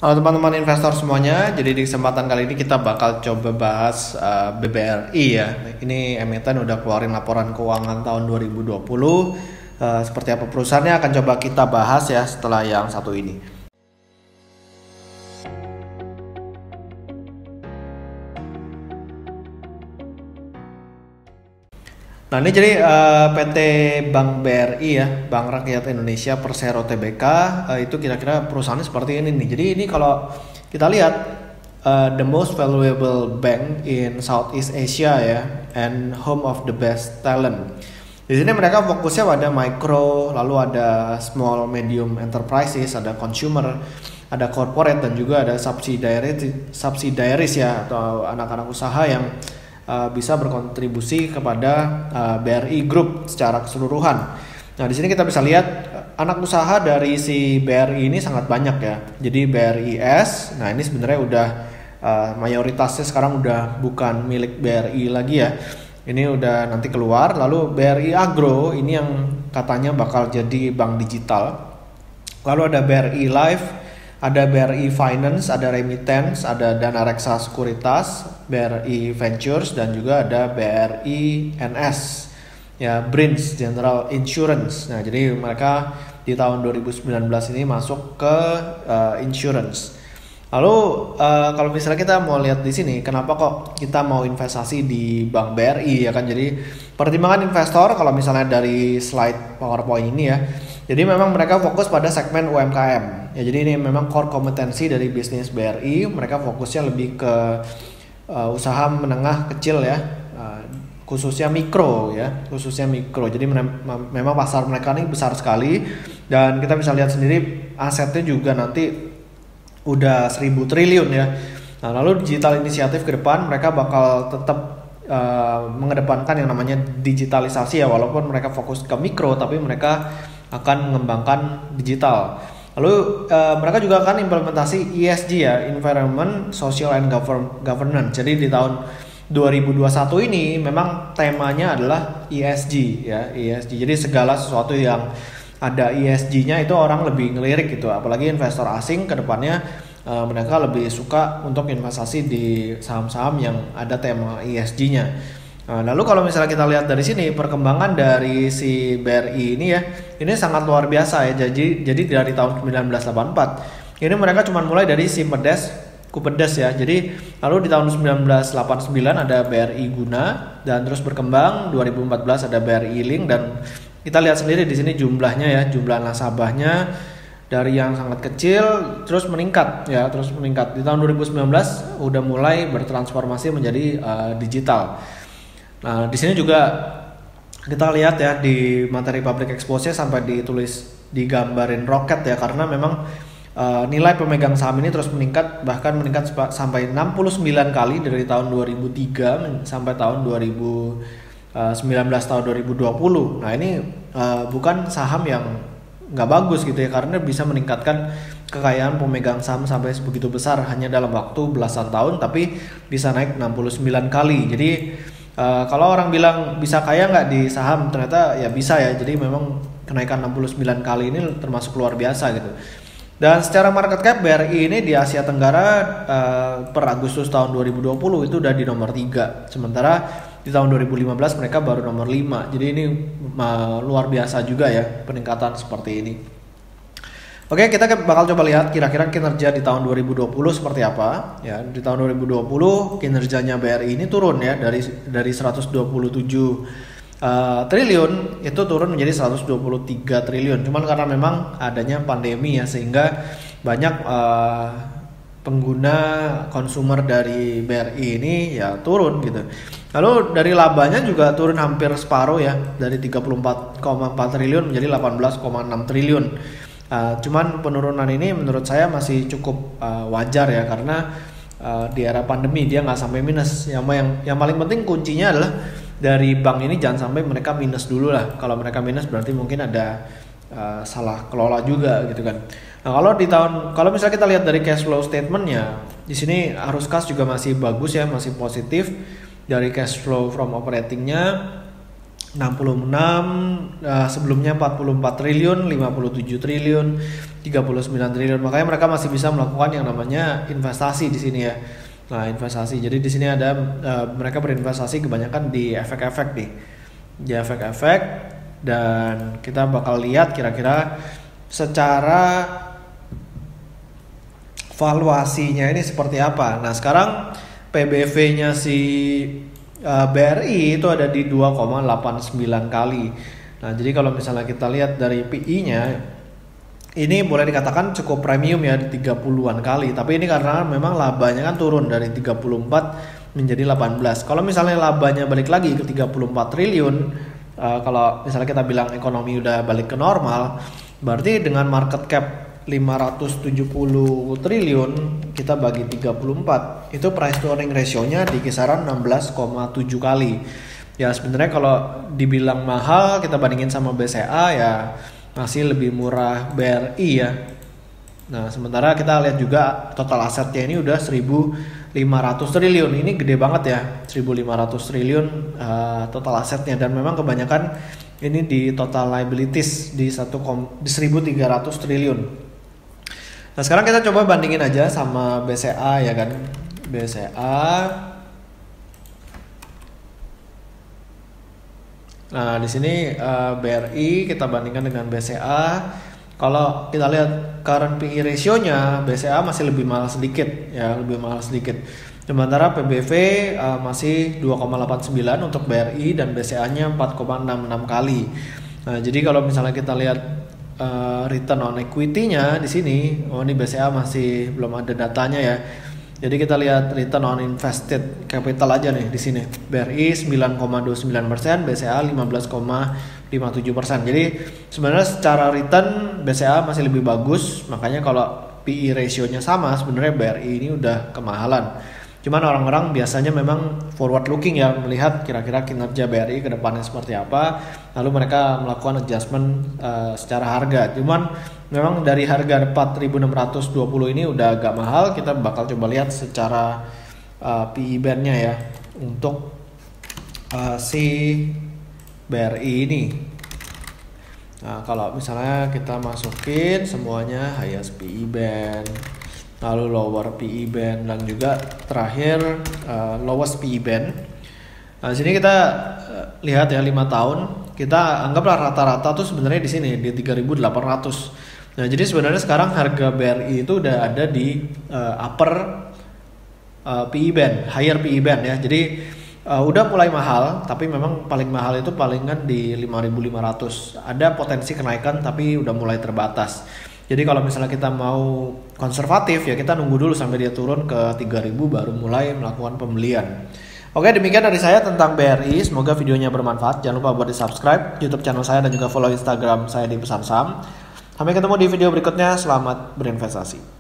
Halo teman-teman investor semuanya, jadi di kesempatan kali ini kita bakal coba bahas BBRI ya. Ini emiten udah keluarin laporan keuangan tahun 2020. Seperti apa perusahaannya akan coba kita bahas ya setelah yang satu ini. Nah ini jadi PT Bank BRI ya, Bank Rakyat Indonesia Persero Tbk, itu kira-kira perusahaannya seperti ini nih. Jadi ini kalau kita lihat the most valuable bank in Southeast Asia ya, and home of the best talent. Di sini mereka fokusnya pada micro, lalu ada small medium enterprises, ada consumer, ada corporate dan juga ada subsidiaries ya, atau anak-anak usaha yang bisa berkontribusi kepada BRI Group secara keseluruhan. Nah, di sini kita bisa lihat anak usaha dari si BRI ini sangat banyak ya. Jadi BRIS, nah ini sebenarnya udah mayoritasnya sekarang udah bukan milik BRI lagi ya. Ini udah nanti keluar. Lalu BRI Agro ini yang katanya bakal jadi bank digital. Lalu ada BRI Life, ada BRI Finance, ada Remittance, ada Dana Reksa Sekuritas, BRI Ventures, dan juga ada BRI NS, ya Brinz General Insurance. Nah, jadi mereka di tahun 2019 ini masuk ke insurance. Lalu kalau misalnya kita mau lihat di sini, kenapa kok kita mau investasi di Bank BRI ya kan? Jadi pertimbangan investor kalau misalnya dari slide PowerPoint ini ya. Jadi memang mereka fokus pada segmen UMKM. Ya, jadi ini memang core kompetensi dari bisnis BRI. Mereka fokusnya lebih ke usaha menengah kecil ya, khususnya mikro ya, khususnya mikro. Jadi memang pasar mereka ini besar sekali dan kita bisa lihat sendiri asetnya juga nanti udah 1.000 triliun ya. Nah, lalu digital inisiatif ke depan mereka bakal tetap mengedepankan yang namanya digitalisasi ya, walaupun mereka fokus ke mikro tapi mereka akan mengembangkan digital. Lalu mereka juga akan implementasi ESG ya, Environment, Social and Governance. Jadi di tahun 2021 ini memang temanya adalah ESG ya, ESG. Jadi segala sesuatu yang ada ESG-nya itu orang lebih ngelirik gitu. Apalagi investor asing ke depannya mereka lebih suka untuk investasi di saham-saham yang ada tema ESG-nya. Nah, lalu kalau misalnya kita lihat dari sini perkembangan dari si BRI ini ya, ini sangat luar biasa ya. Jadi dari tahun 1984 ini mereka cuma mulai dari si Kupedes ya. Jadi lalu di tahun 1989 ada BRI Guna dan terus berkembang. 2014 ada BRI Link dan kita lihat sendiri di sini jumlahnya ya, jumlah nasabahnya dari yang sangat kecil terus meningkat ya, terus meningkat. Di tahun 2019 udah mulai bertransformasi menjadi digital. Nah, di sini juga kita lihat ya di materi public expose sampai digambarin roket ya, karena memang nilai pemegang saham ini terus meningkat, bahkan meningkat sampai 69 kali dari tahun 2003 sampai tahun 2019 tahun 2020. Nah, ini bukan saham yang nggak bagus gitu ya, karena bisa meningkatkan kekayaan pemegang saham sampai sebegitu besar hanya dalam waktu belasan tahun, tapi bisa naik 69 kali. Jadi kalau orang bilang bisa kaya nggak di saham, ternyata ya bisa ya. Jadi memang kenaikan 69 kali ini termasuk luar biasa gitu. Dan secara market cap BRI ini di Asia Tenggara per Agustus tahun 2020 itu udah di nomor 3. Sementara di tahun 2015 mereka baru nomor 5. Jadi ini luar biasa juga ya peningkatan seperti ini. Oke, kita bakal coba lihat kira-kira kinerja di tahun 2020 seperti apa. Ya, di tahun 2020 kinerjanya BRI ini turun ya, dari 127 triliun itu turun menjadi 123 triliun. Cuman karena memang adanya pandemi ya, sehingga banyak pengguna konsumer dari BRI ini ya turun gitu. Lalu dari labanya juga turun hampir separuh ya, dari 34,4 triliun menjadi 18,6 triliun. Cuman penurunan ini menurut saya masih cukup wajar ya, karena di era pandemi dia nggak sampai minus. Yang paling penting kuncinya adalah dari bank ini jangan sampai mereka minus dulu lah. Kalau mereka minus berarti mungkin ada salah kelola juga gitu kan. Nah, kalau misalnya kita lihat dari cash flow statementnya, di sini arus kas juga masih bagus ya, masih positif. Dari cash flow from operatingnya 66, sebelumnya 44 triliun, 57 triliun, 39 triliun. Makanya mereka masih bisa melakukan yang namanya investasi di sini ya. Nah, investasi. Jadi di sini ada mereka berinvestasi kebanyakan di efek-efek nih. Di efek-efek, dan kita bakal lihat kira-kira secara valuasinya ini seperti apa. Nah, sekarang PBV-nya si BRI itu ada di 2,89 kali. Nah, jadi kalau misalnya kita lihat dari PI-nya, ini boleh dikatakan cukup premium ya, di 30-an kali. Tapi ini karena memang labanya kan turun dari 34 menjadi 18. Kalau misalnya labanya balik lagi ke 34 triliun, kalau misalnya kita bilang ekonomi udah balik ke normal, berarti dengan market cap 570 triliun kita bagi 34, itu price to earning ratio-nya di kisaran 16,7 kali. Ya sebenarnya kalau dibilang mahal kita bandingin sama BCA ya masih lebih murah BRI ya. Nah, sementara kita lihat juga total asetnya ini udah 1.500 triliun. Ini gede banget ya, 1.500 triliun total asetnya, dan memang kebanyakan ini di total liabilities di 1.300 triliun. Nah, sekarang kita coba bandingin aja sama BCA ya kan. BCA. Nah, di sini BRI kita bandingkan dengan BCA. Kalau kita lihat current PE ratio-nya, BCA masih lebih mahal sedikit ya, lebih mahal sedikit. Sementara PBV masih 2,89 untuk BRI dan BCA-nya 4,66 kali. Nah, jadi kalau misalnya kita lihat return on equity-nya di sini, oh ini BCA masih belum ada datanya ya. Jadi kita lihat return on invested capital aja nih di sini. BRI 9,29%, BCA 15,57%. Jadi sebenarnya secara return BCA masih lebih bagus, makanya kalau PE ratio-nya sama, sebenarnya BRI ini udah kemahalan. Cuman orang-orang biasanya memang forward looking ya, melihat kira-kira kinerja BRI ke depannya seperti apa, lalu mereka melakukan adjustment secara harga. Cuman memang dari harga 4.620 ini udah agak mahal. Kita bakal coba lihat secara PE band-nya ya untuk si BRI ini. Nah, kalau misalnya kita masukin semuanya, highest PE band, lalu lower PE band, dan juga terakhir lowest PE band. Nah, di sini kita lihat ya 5 tahun, kita anggaplah rata-rata tuh sebenarnya di sini di 3.800. Nah, jadi sebenarnya sekarang harga BRI itu udah ada di upper PE band, higher PE band ya. Jadi udah mulai mahal, tapi memang paling mahal itu palingan di 5.500. Ada potensi kenaikan tapi udah mulai terbatas. Jadi kalau misalnya kita mau konservatif ya kita nunggu dulu sampai dia turun ke 3.000 baru mulai melakukan pembelian. Oke, demikian dari saya tentang BRI. Semoga videonya bermanfaat. Jangan lupa buat di subscribe YouTube channel saya dan juga follow Instagram saya di Pesan Saham. Sampai ketemu di video berikutnya. Selamat berinvestasi.